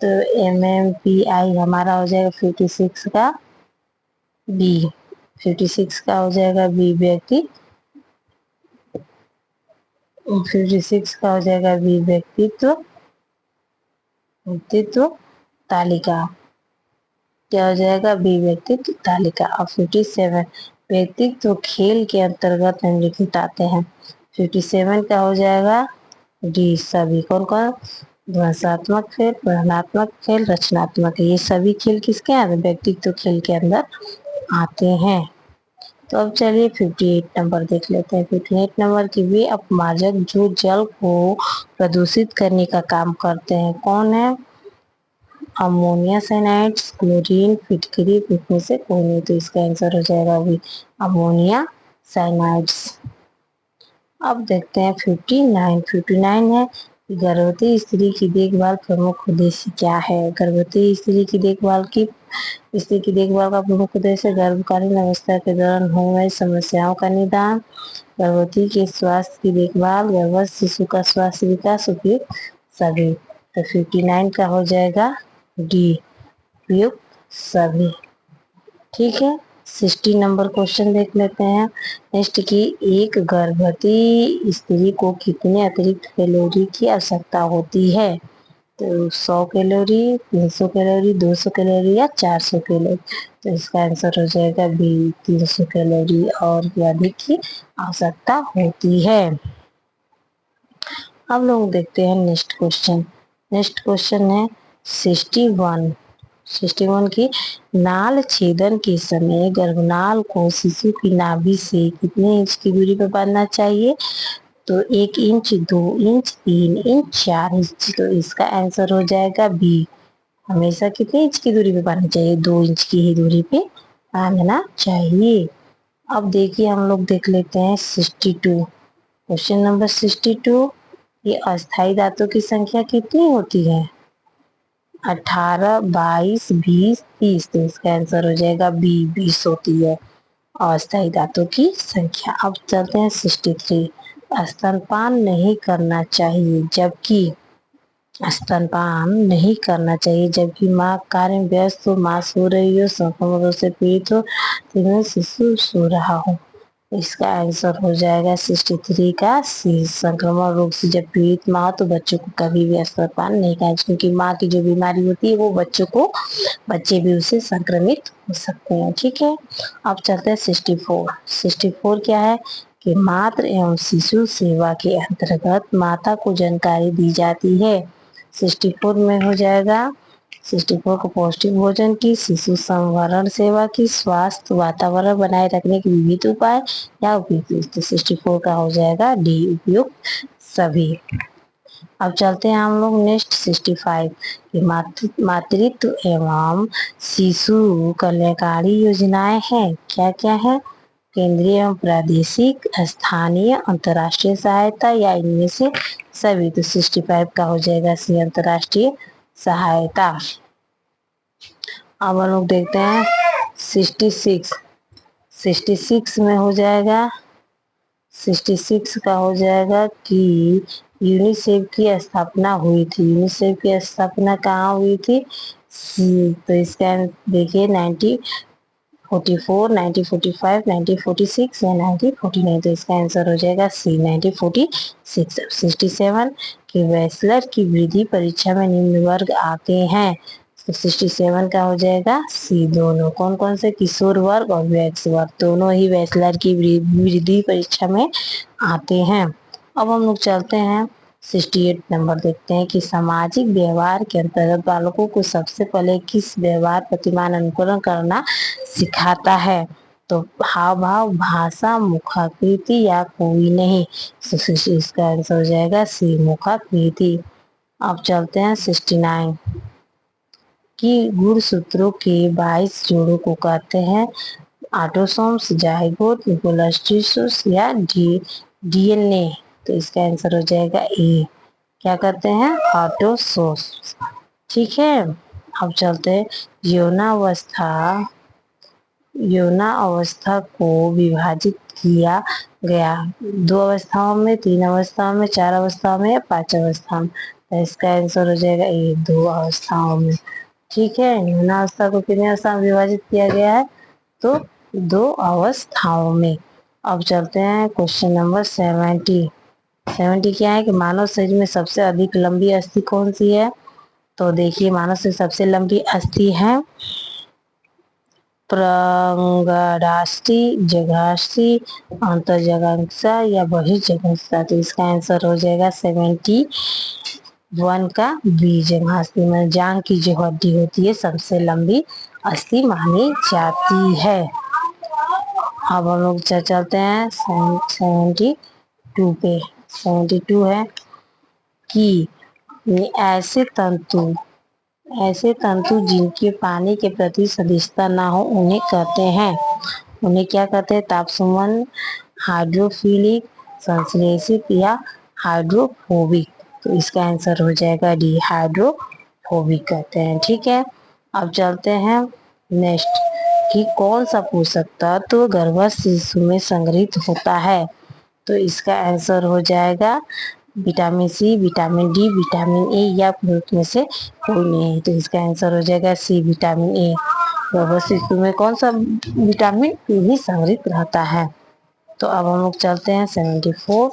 तो MMPI हमारा हो जाएगा 56 का बी। 56 का हो जाएगा बी व्यक्ति। 56 का हो जाएगा बी व्यक्तित्व व्यक्तित्व तालिका। क्या हो जाएगा? बी व्यक्तित्व तालिका। और 57 व्यक्तित्व खेल के अंतर्गत निम्नलिखित आते हैं। 57 का हो जाएगा डी सभी। कौन कौन? ध्वंसात्मक खेल, वर्णनात्मक खेल, रचनात्मक। ये सभी खेल किसके अंदर? व्यक्तित्व खेल के अंदर आते हैं। तो अब चलिए 58 नंबर देख लेते हैं। 58 नंबर की वे अपमार्जक जो जल को प्रदूषित करने का काम करते हैं कौन है? अमोनिया साइनाइड्स, क्लोरीन, फिटकरी, में से कोई नहीं। तो इसका आंसर हो जाएगा अभी अमोनिया साइनाइड्स। अब देखते हैं 59। 59 है गर्भवती स्त्री की देखभाल प्रमुख उद्देश्य क्या है? गर्भवती स्त्री की देखभाल का प्रमुख उद्देश्य गर्भकालीन अवस्था के दौरान होने वाली समस्याओं का निदान, गर्भवती के स्वास्थ्य की देखभाल, गर्भस्थ शिशु का स्वास्थ्य विकास, उपयुक्त सभी। तो 59 का हो जाएगा डी उपयुक्त सभी। ठीक है, 60 नंबर क्वेश्चन देख लेते हैं। नेक्स्ट की एक गर्भवती स्त्री को कितने अतिरिक्त कैलोरी की आवश्यकता होती है? तो 100 कैलोरी, 300 कैलोरी, 200 कैलोरी या 400 कैलोरी। तो इसका आंसर हो जाएगा बी 300 कैलोरी और अधिक की आवश्यकता होती है। अब लोग देखते हैं नेक्स्ट क्वेश्चन। नेक्स्ट क्वेश्चन है 61। 61 की नाल छेदन के समय गर्भनाल को शिशु की नाभि से कितने इंच की दूरी पर बांधना चाहिए? तो 1 इंच, 2 इंच, 3 इंच, 4 इंच। तो इसका आंसर हो जाएगा बी। हमेशा कितने इंच की दूरी पे बांधना चाहिए? 2 इंच की ही दूरी पे बांधना चाहिए। अब देखिए हम लोग देख लेते हैं 62। Question number 62। ये अस्थाई दांतों की संख्या कितनी होती है? 18, 22, 20, 30। तो इसका आंसर हो जाएगा बी 20 होती है अस्थाई दांतों की संख्या। अब चलते हैं 63। स्तनपान नहीं करना चाहिए जबकि माँ कार्य में व्यस्त हो, माँ सो रही हो, संक्रमण से पीड़ित हो, तीनों शिशु सो रहा हो। इसका आंसर हो जाएगा 63 का सी। संक्रमण रोग से जब पीड़ित माँ हो तो बच्चों को कभी भी स्तनपान नहीं करना, क्योंकि माँ की जो बीमारी होती है वो बच्चे भी उससे संक्रमित हो सकते हैं। ठीक है, अब चलते हैं 64। 64 क्या है कि मातृ एवं शिशु सेवा के अंतर्गत माता को जानकारी दी जाती है। 64 में हो जाएगा 64 को पौष्टिक भोजन की, शिशु संवरण सेवा की, स्वास्थ्य वातावरण बनाए रखने के विविध उपाय या उपयुक्त। तो 64 का हो जाएगा डी उपयुक्त सभी। अब चलते हैं हम लोग नेक्स्ट 65 की मातृत्व एवं शिशु कल्याणकारी योजनाएं हैं। क्या क्या है? केंद्रीय एवं प्रादेशिक, स्थानीय, अंतर्राष्ट्रीय सहायता या इनमें से सभी। तो 65 का हो जाएगा सी अंतर्राष्ट्रीय सहायता। अब हम लोग देखते हैं 66। 66 में हो जाएगा 66 का हो जाएगा कि यूनिसेफ की स्थापना हुई थी। यूनिसेफ की स्थापना कहाँ हुई थी? तो इसका देखिए 1944, 1945, 1946 या 1949। तो इसका आंसर हो जाएगा सी 1946। 67 कि बैचलर की वृद्धि परीक्षा में निम्न वर्ग आते हैं। तो 67 का हो जाएगा सी दोनों। कौन कौन से? किशोर वर्ग और वैक्स वर्ग, दोनों ही बैचलर की वृद्धि परीक्षा में आते हैं। अब हम लोग चलते हैं 68 नंबर देखते हैं कि सामाजिक व्यवहार के अंतर्गत बालकों को सबसे पहले किस व्यवहार प्रतिमान अनुकरण करना सिखाता है? तो हाव भाव, भाषा, मुखाकृति या कोई नहीं। तो इसका आंसर हो जाएगा सी मुखाकृति। अब चलते हैं 69 कि गुणसूत्रों के 22 जोड़ों को कहते हैं ऑटोसोम्स, जाइगोट, ब्लास्टोसिस्ट या डीएनए। तो इसका आंसर हो जाएगा ए। क्या कहते हैं? ऑटोसोम्स। ठीक है, अब चलते हैं यौनावस्था। यौनावस्था को विभाजित किया गया 2 अवस्थाओं में, 3 अवस्थाओं में, 4 अवस्थाओं में या 5 अवस्थाओं में। तो इसका आंसर हो जाएगा ये 2 अवस्थाओं में। ठीक है, यौनावस्था को कितने अवस्था में विभाजित किया गया है? तो 2 अवस्थाओं में। अब चलते हैं क्वेश्चन नंबर 70। 70 क्या है कि मानव शरीर में सबसे अधिक लंबी अस्थि कौन सी है? तो देखिए, मानव शरीर सबसे लंबी अस्थि है प्रांगडास्थि, जघास्थि, अंतर्जघांसा या बहिर्जघांसा। तो इसका आंसर हो जाएगा 71 का बी, जघास्थि में जांघ की जो हड्डी होती है सबसे लंबी अस्थि मानी जाती है। अब हम लोग चलते हैं 72 पे। 72 है कि ऐसे तंतु जिनके पानी के प्रति सदिशता ना हो उन्हें कहते हैं, उन्हें क्या कहते हैं? तापसुमन, हाइड्रोफिलिक, संश्लेषित या हाइड्रोफोबिक। तो इसका आंसर हो जाएगा डी, हाइड्रोफोबिक कहते हैं। ठीक है, अब चलते हैं नेक्स्ट कि कौन सा पोषक तत्व गर्भस्थ शिशु में संग्रहित होता है? तो इसका आंसर हो जाएगा vitamin C, vitamin D, vitamin A या फ्रूट में से कोई नहीं। तो इसका आंसर हो जाएगा सी, विटामिन ए। गर्भस्थ शिशु में कौन सा विटामिन ही संग्रहित रहता है। तो अब हम लोग चलते हैं 74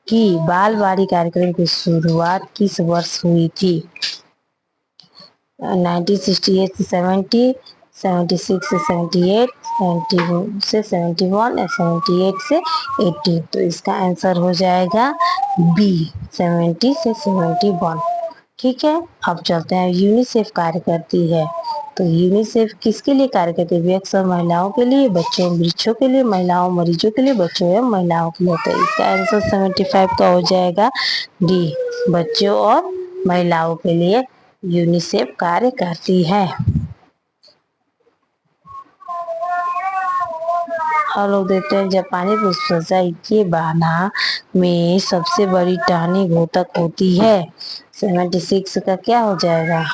कि बालवाड़ी कार्यक्रम की शुरुआत किस वर्ष हुई थी? 1968 से 70, 76 से 78, 71 से 71 या 78 से 80। तो इसका आंसर हो जाएगा बी, 70 से 71। ठीक है, अब चलते हैं यूनिसेफ कार्य करती है। तो यूनिसेफ किसके लिए कार्य करती है? वृक्ष और महिलाओं के लिए, बच्चों वृक्षों के लिए, महिलाओं मरीजों के लिए, बच्चों एवं महिलाओं के लिए। तो इसका आंसर 75 का हो जाएगा डी, बच्चों और महिलाओं के लिए यूनिसेफ कार्य करती है। हम लोग देखते हैं जापानी पुष्पसजाई के बाना में सबसे बड़ी टहनी घोतक होती है। 76 का क्या हो जाएगा?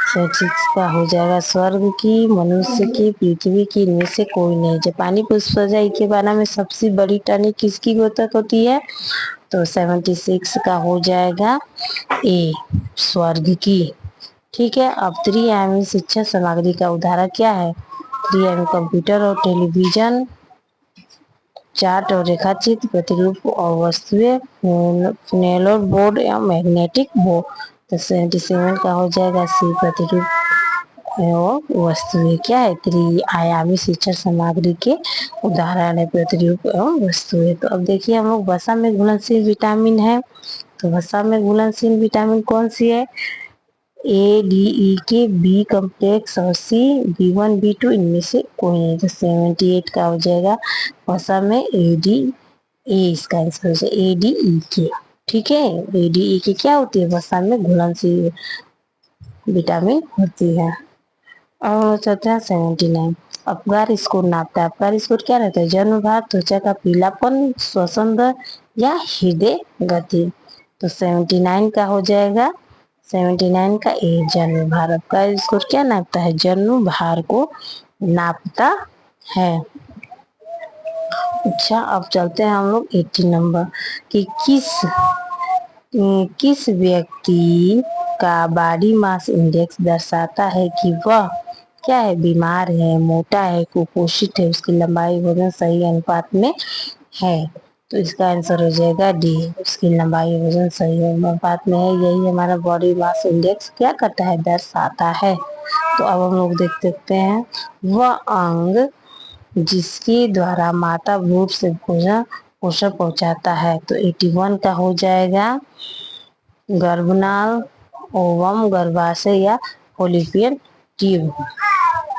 76 का हो जाएगा स्वर्ग की, मनुष्य की, पृथ्वी की, इनमें से कोई नहीं। जापानी पुष्पसजाई के बाना में सबसे बड़ी टहनी किसकी घोतक होती है? तो 76 का हो जाएगा ए, स्वर्ग की। ठीक है, अब त्रिआयामी शिक्षा सामग्री का उदाहरण क्या है? त्रिआयामी कंप्यूटर और टेलीविजन, चार्ट और रेखा चित्र, प्रतिरूप और वस्तुएं, नेलोर बोर्ड या मैग्नेटिक बोर्ड। तो 77 का हो जाएगा सी, प्रतिरूप और वस्तुएं। क्या है? त्रिआयामी शिक्षा सामग्री के उदाहरण है प्रतिरूप एवं वस्तुएं। तो अब देखिए, हम लोग वसा में घुलनशील विटामिन है। तो वसा में घुलनशील विटामिन कौन सी है? ए, डी, ई के, बी कम्प्लेक्स और सी, B1 B2 इनमें से कोई नहीं। तो 78 का हो जाएगा वसा में ए, डी, ए। इसका आंसर हो जाएगा ए, डी, ई के। ठीक है, ए, डी, ई के क्या होती है? वसा में घुलनशील विटामिन होती है। और चलते हैं 79। अपगार स्कोर नापता है। अपगार स्कोर क्या रहता है? जन्म भार, त्वचा का पीलापन, श्वसन दर या हृदय गति। तो 79 का हो जाएगा 79 का ए, जन्म भार। अपगार स्कोर क्या नापता है? जन्म भार को नापता है। अच्छा, अब चलते हैं हम लोग 80 नंबर कि किस व्यक्ति का बॉडी मास इंडेक्स दर्शाता है कि वह क्या है? बीमार है, मोटा है, कुपोषित है, उसकी लंबाई वजन सही अनुपात में है। तो इसका आंसर हो जाएगा डी, उसकी लंबाई वजन सही अनुपात में है। यही हमारा बॉडी मास इंडेक्स क्या करता है? दर्शाता है। तो अब हम लोग देख सकते हैं वह अंग जिसके द्वारा माता भ्रूण से पोषण पहुंचाता है। तो 81 का हो जाएगा गर्भनाल, ओवम, गर्भाशय या फॉलोपियन ट्यूब।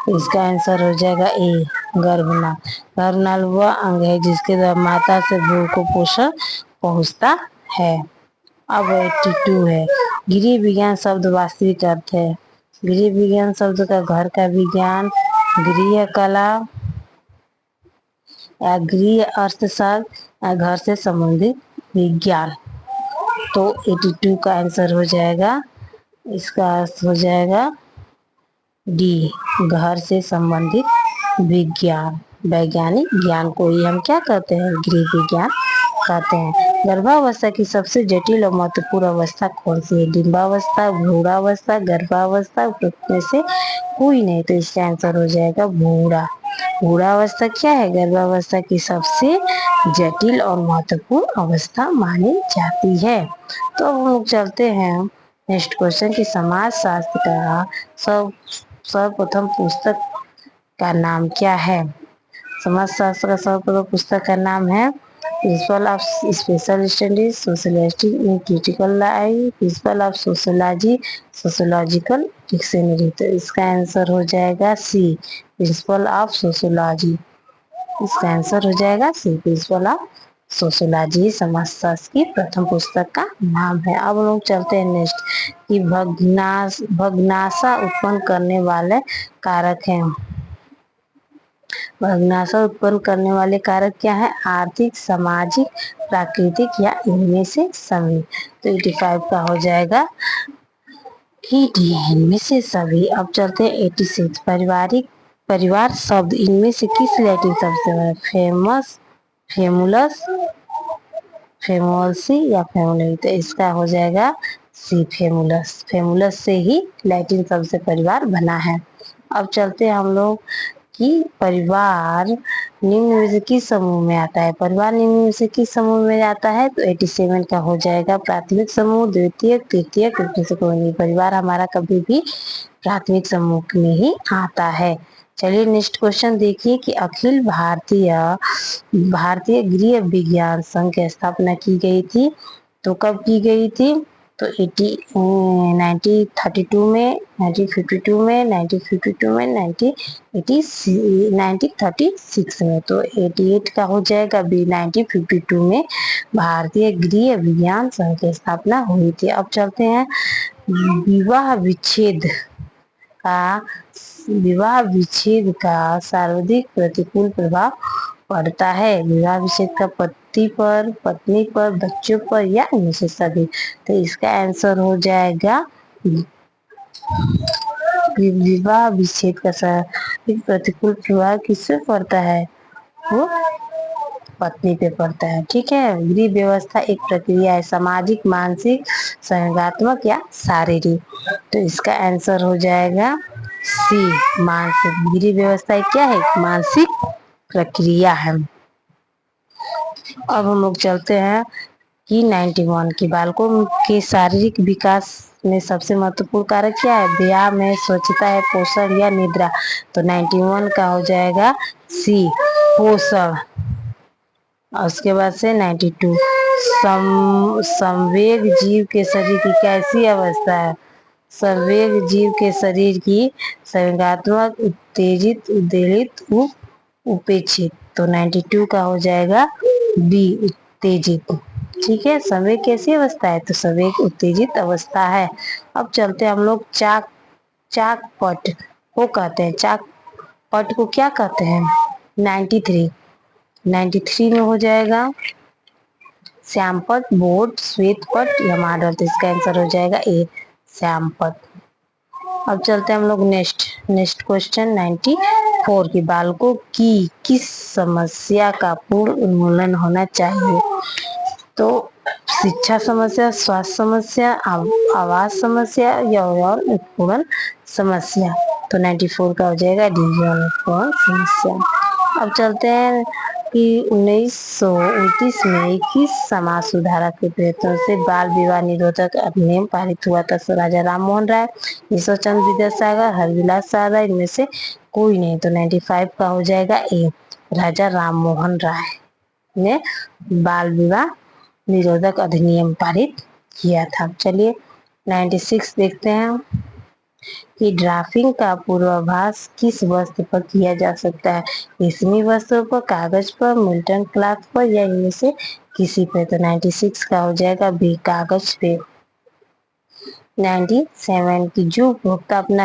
इसका आंसर हो जाएगा ए, गर्भनाल। गर्भनाल वह अंग है जिसके द्वारा माता से भ्रूण को पोषण पहुंचता है। अब 82 है गृह विज्ञान शब्द वास्तविक अर्थ है। गृह विज्ञान शब्द का घर का विज्ञान, गृह कला या गृह अर्थशास्त्र या घर से संबंधित विज्ञान। तो 82 का आंसर हो जाएगा, इसका अर्थ हो जाएगा डी, घर से संबंधित विज्ञान, वैज्ञानिक ज्ञान को ही हम क्या कहते हैं, गृह विज्ञान कहते हैं। गर्भावस्था की सबसे जटिल और महत्वपूर्ण अवस्था कौन सी है, डिंबावस्था, भ्रूणावस्था, गर्भावस्था, में से कोई नहीं, तो इसका आंसर हो जाएगा भ्रूणा। भ्रूणावस्था क्या है, गर्भावस्था की सबसे जटिल और महत्वपूर्ण अवस्था मानी जाती है। तो अब हम लोग चलते हैं नेक्स्ट क्वेश्चन की समाज शास्त्र का सर्वप्रथम पुस्तक का नाम क्या है। समाज शास्त्र का सर्वप्रथम पुस्तक का नाम है principle of special studies, socialistic in critical life, principle of sociology, sociological dictionary. तो इसका आंसर हो जाएगा सी, प्रिंसिपल ऑफ सोशोलॉजी। इसका आंसर हो जाएगा सी, प्रिंसिपल ऑफ सोशोलॉजी समाजशास्त्र की प्रथम पुस्तक का नाम है। अब लोग चलते हैं नेक्स्ट कि भग्नाशा उत्पन्न करने वाले कारक हैं। भग्नाशा उत्पन्न करने वाले कारक क्या है, आर्थिक, सामाजिक, प्राकृतिक या इनमें से सभी। तो 85 का हो जाएगा कि डी, इनमें से सभी। अब चलते हैं 86 पारिवारिक परिवार शब्द इनमें से किस लैटिन शब्द से बना, फेमस, फेमुलस, फेमोलसी या फेमुलई। तो इसका हो जाएगा सी, फेमुलस। फेमुलस से ही लैटिन शब्द से परिवार बना है। अब चलते हैं हम लोग कि परिवार निम्न में से किस समूह में आता है। परिवार निम्न में से किस समूह में आता है, तो 87 का हो जाएगा प्राथमिक समूह, द्वितीय, तृतीय, में से कोई नहीं। परिवार हमारा कभी भी प्राथमिक समूह में ही आता है। चलिए नेक्स्ट क्वेश्चन देखिए कि अखिल भारतीय गृह विज्ञान संघ की स्थापना की गई थी, तो कब की गई थी, तो 1932 में, 1952 में, 1952 में, 1936 में। तो 88 का हो जाएगा बी, 1952 में भारतीय गृह विज्ञान संघ की स्थापना हुई थी। अब चलते हैं विवाह विच्छेद का सर्वाधिक प्रतिकूल प्रभाव पड़ता है। विवाह विच्छेद का पति पर, पत्नी पर, बच्चों पर या इनमें से सभी। तो इसका आंसर हो जाएगा विवाह विच्छेद का सर्वाधिक प्रतिकूल प्रभाव किससे पड़ता है, वो पत्नी पे पड़ता है। ठीक है। गृह व्यवस्था एक प्रक्रिया है, सामाजिक, मानसिक, संज्ञानात्मक या शारीरिक। तो इसका आंसर हो जाएगा सी, मानसिक। गृह व्यवस्था क्या है, मानसिक प्रक्रिया है। अब हम लोग चलते हैं कि 91 की बालकों के शारीरिक विकास में सबसे महत्वपूर्ण कारक क्या है, व्यायाम है, स्वच्छता है, पोषण या निद्रा। तो 91 का हो जाएगा सी, पोषण। और उसके बाद से 92 संवेग जीव के शरीर की कैसी अवस्था है, संवेग जीव के शरीर की संवेगात्मक, उत्तेजित, उद्वेलित, उपेक्षित। तो 92 का हो जाएगा बी, उत्तेजित। ठीक है। संवेग कैसी अवस्था है, तो संवेग उत्तेजित अवस्था है। अब चलते हम लोग चाक पट को कहते हैं, चाक पट को क्या कहते हैं, 93 में हो जाएगा श्यामपट, बोर्ड, श्वेत पट या मॉडल। तो इसका आंसर हो जाएगा ए, श्यामपट। अब चलते हैं हम लोग नेक्स्ट क्वेश्चन 94 की बालकों की किस समस्या का पूर्ण उन्मूलन होना चाहिए। तो शिक्षा समस्या, स्वास्थ्य समस्या, आवास समस्या या और उत्पीड़न समस्या। तो 94 का हो जाएगा डी, उत्पीड़न समस्या। अब चलते हैं कि 1929 में किस समाज सुधारक के प्रयत्नों से बाल विवाह निरोधक अधिनियम पारित हुआ था। राजा राम मोहन राय, ईश्वर चंद्र विद्यासागर, हरविलास सागर, इनमें से कोई नहीं। तो 95 का हो जाएगा ए, राजा राम मोहन राय ने बाल विवाह निरोधक अधिनियम पारित किया था। चलिए 96 देखते हैं कि ड्राफ्टिंग का पूर्वाभास किस वस्त्र पर किया जा सकता है, रेशमी वस्त्रों पर, कागज पर, मिल्टन क्लॉथ पर या इनमें से किसी पे। तो 96 का हो जाएगा बी, कागज पे। 97 की जो उपभोक्ता अपना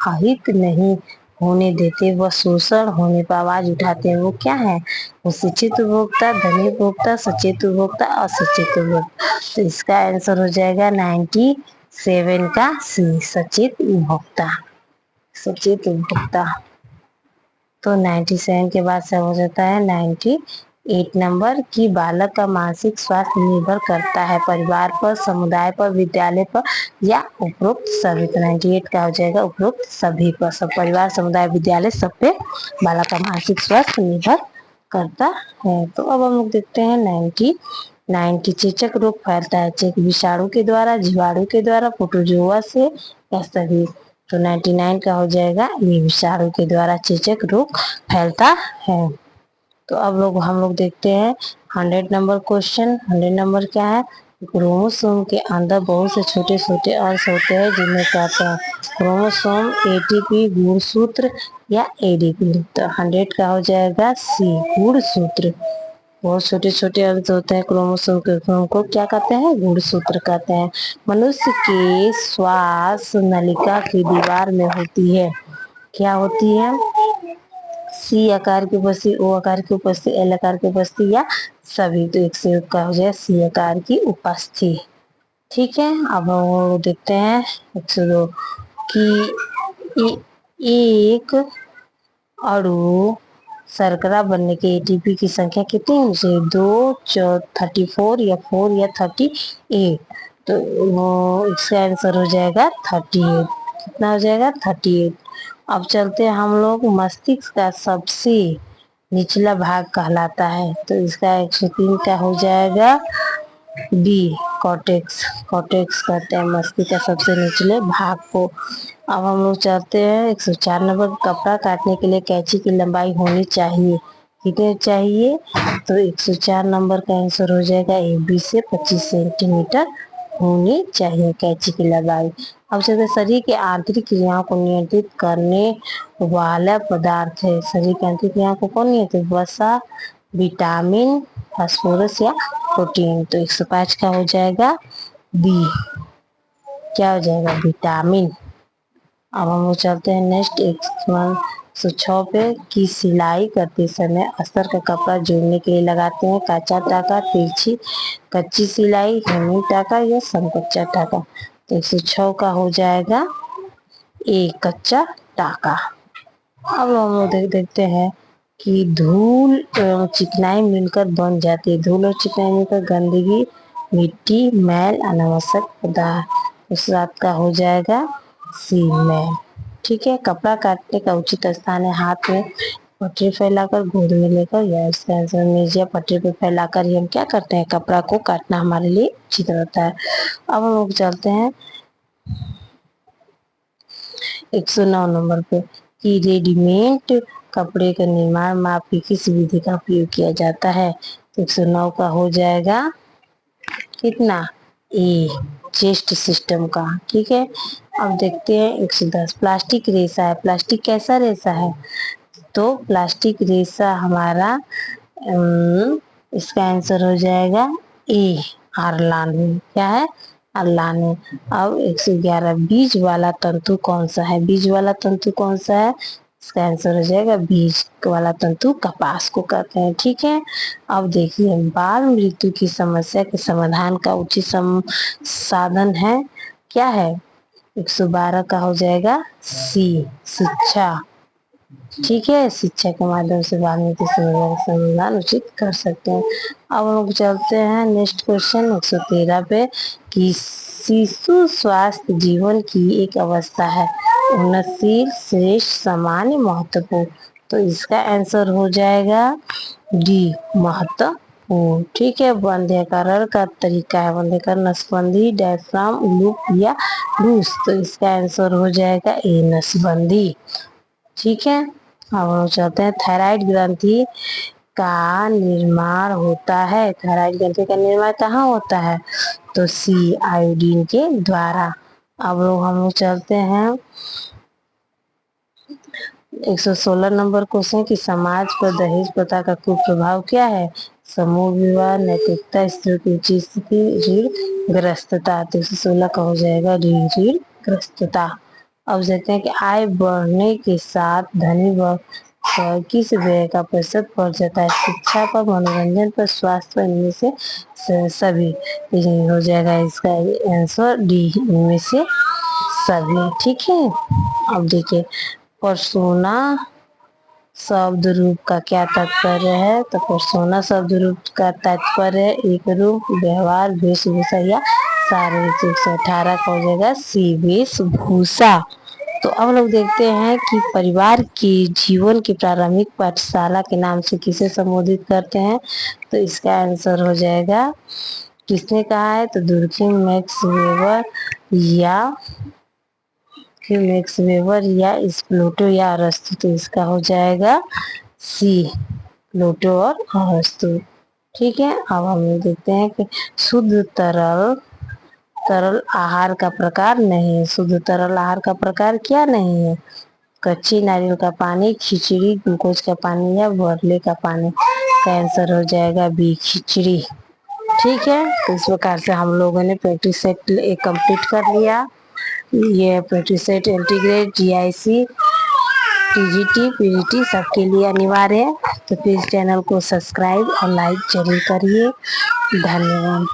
अहित नहीं होने देते, वह शोषण होने पर आवाज उठाते हैं, वो क्या है, वो शिक्षित उपभोक्ता, धनी उपभोक्ता, सचेत उपभोक्ता, अशिक्षित उपभोक्ता। तो इसका आंसर हो जाएगा 97 का सी, सचेत उपभोक्ता। सचेत उपभोक्ता। तो 97 के बाद सब हो जाता है 98 नंबर की बालक का मानसिक स्वास्थ्य निर्भर करता है परिवार पर, समुदाय पर, विद्यालय पर या उपरोक्त सभी। तो 98 का हो जाएगा उपरोक्त सभी पर, सब परिवार, समुदाय, विद्यालय सब पे बालक का मानसिक स्वास्थ्य निर्भर करता है। तो अब हम लोग देखते हैं 99 चेचक रोग फैलता है चेक विषाणु के द्वारा, जीवाणु के द्वारा, प्रोटोजोआ से या सभी। तो 99 का हो जाएगा ये विषाणु के द्वारा चेचक रोग फैलता है। तो अब हम लोग देखते हैं 100 नंबर क्वेश्चन। 100 नंबर क्या है? क्रोमोसोम के अंदर बहुत से छोटे छोटे अंश होते हैं जिन्हें कहते हैं क्रोमोसोम, एटीपी, गुणसूत्र या एडीपी। तो 100 का हो जाएगा सी गुणसूत्र। बहुत छोटे छोटे अंश होते हैं क्रोमोसोम के, उनको क्या कहते हैं? गुणसूत्र कहते हैं। मनुष्य के श्वास नलिका की दीवार में होती है, क्या होती है? सी आकार की उपस्थिति, ओ आकार की उपस्थिति, एल आकार की उपस्थिति या सभी। तो 101 का हो जाएगा सी आकार की उपस्थिति। ठीक है, अब हम देखते हैं 102 की एक अणु शर्करा बनने के एटीपी की संख्या कितनी होनी चाहिए? 2, 34 या 4 या 38। तो इसका आंसर हो जाएगा 38। कितना हो जाएगा? 38। अब चलते हैं हम लोग मस्तिष्क का सबसे निचला भाग कहलाता है, तो इसका 103 का हो जाएगा बी कॉर्टेक्स। कॉर्टेक्स कहते हैं मस्तिष्क का सबसे निचले भाग को। अब हम लोग चलते हैं 104 नंबर। कपड़ा काटने के लिए कैंची की लंबाई होनी चाहिए, कितनी चाहिए? तो 104 नंबर का आंसर हो जाएगा ए 20 से 25 सेंटीमीटर होनी चाहिए कैंची की लंबाई। अब चलते शरीर के आंतरिक क्रियाओं को नियंत्रित करने वाला पदार्थ है। शरीर की आंतरिक क्रियाओं को कौन नियंत्रित? वसा, विटामिन, फास्फोरस या प्रोटीन। तो 105 का हो जाएगा बी, क्या हो जाएगा? विटामिन। अब हम लोग चलते हैं नेक्स्ट 106 पे की सिलाई करते समय अस्तर का कपड़ा जोड़ने के लिए लगाते हैं कच्चा टाका, तिरछी कच्ची सिलाई, हेमी टाका या समकच्चा टाका। तो 106 का हो जाएगा ए कच्चा टाका। अब हम लोग देखते हैं कि धूल एवं चिकनाई मिलकर बन जाती है। धूल और चिकनाई मिलकर गंदगी, मिट्टी, मैल, अनावश्यक पदार्थ। उस रात का हो जाएगा सी मैल। ठीक है, कपड़ा काटने का उचित स्थान है हाथ में पटरी फैलाकर, गोद में लेकर या इसका आंसर मेज या पटरी पे फैलाकर ही हम क्या करते हैं? कपड़ा को काटना हमारे लिए उचित रहता है। अब हम लोग चलते हैं 109 नंबर पे कि रेडीमेड कपड़े का निर्माण माप की किस विधि का उपयोग किया जाता है? तो 109 का हो जाएगा कितना? ए चेस्ट सिस्टम का। ठीक है, अब देखते हैं 110 प्लास्टिक रेशा है। प्लास्टिक कैसा रेशा है? तो प्लास्टिक रेशा हमारा इसका आंसर हो जाएगा ए आरलानी। क्या है? अरलानी। अब 111 बीज वाला तंतु कौन सा है? बीज वाला तंतु कौन सा है? इसका आंसर हो जाएगा बीज वाला तंतु कपास को कहते हैं। ठीक है, अब देखिए बाल मृत्यु की समस्या के समाधान का उचित साधन है, क्या है? 112 का हो जाएगा सी शिक्षा। ठीक है, शिक्षा के माध्यम से बाल मृत्यु समाधान उचित कर सकते हैं। अब हम लोग चलते हैं नेक्स्ट क्वेश्चन 113 पे कि शिशु स्वास्थ्य जीवन की एक अवस्था है, उन्नतशील, श्रेष्ठ, सामान्य, महत्वपूर्ण। तो इसका आंसर हो जाएगा डी महत्वपूर्ण। ठीक है, बंध्यकरण का तरीका है बंध्यकरण नसबंदी, डायफ्राम, लूप या लूस। तो इसका आंसर हो जाएगा ए नसबंदी। ठीक है, अब हम चाहते हैं थायराइड ग्रंथि का निर्माण होता है। थायराइड ग्रंथि का निर्माण कहाँ होता है? तो सी आयोडीन के द्वारा। अब हम लोग चलते हैं 116 नंबर क्वेश्चन कि समाज पर दहेज प्रथा का कुप्रभाव क्या है? समूह विवाह, नैतिकता, स्त्री की उच्च स्थिति, ऋण ग्रस्तता। तो 116 का हो जाएगा ऋण ग्रस्तता। अब देखते हैं कि आय बढ़ने के साथ धनी वर्ग पर किस व्यय का प्रतिशत बढ़ जाता है? शिक्षा पर, मनोरंजन पर, स्वास्थ्य पर, इनमें से सभी। हो जाएगा इसका आंसर डी इनमें से सभी। ठीक है, अब देखिए पर्सोना शब्द रूप का क्या तात्पर्य है, तो पर्सोना शब्द रूप का तात्पर्य है एक रूप, व्यवहार, वेशभूषा या शारीरिक। 118 का हो जाएगा सी, वेशभूषा। तो अब लोग देखते हैं कि परिवार की जीवन की प्रारंभिक पाठशाला के नाम से किसे संबोधित करते हैं, तो इसका आंसर हो जाएगा, किसने कहा है, तो दुर्खिम मैक्स वेबर या मैक्स वेबर या इस प्लूटो या अरस्तु। तो इसका हो जाएगा सी, प्लूटो और अरस्तु। ठीक है, अब हम देखते हैं कि शुद्ध तरल तरल आहार का प्रकार नहीं है। शुद्ध तरल आहार का प्रकार क्या नहीं है, कच्ची नारियल का पानी, खिचड़ी, ग्लूकोज का पानी या बरले का पानी। का आंसर हो जाएगा बी, खिचड़ी। ठीक है, तो इस प्रकार से हम लोगों ने प्रैक्टिस सेट कंप्लीट कर लिया। ये practice set integrate, GIC, TGT, PGT सबके लिए अनिवार्य है। तो प्लीज चैनल को सब्सक्राइब और लाइक जरूर करिए। धन्यवाद।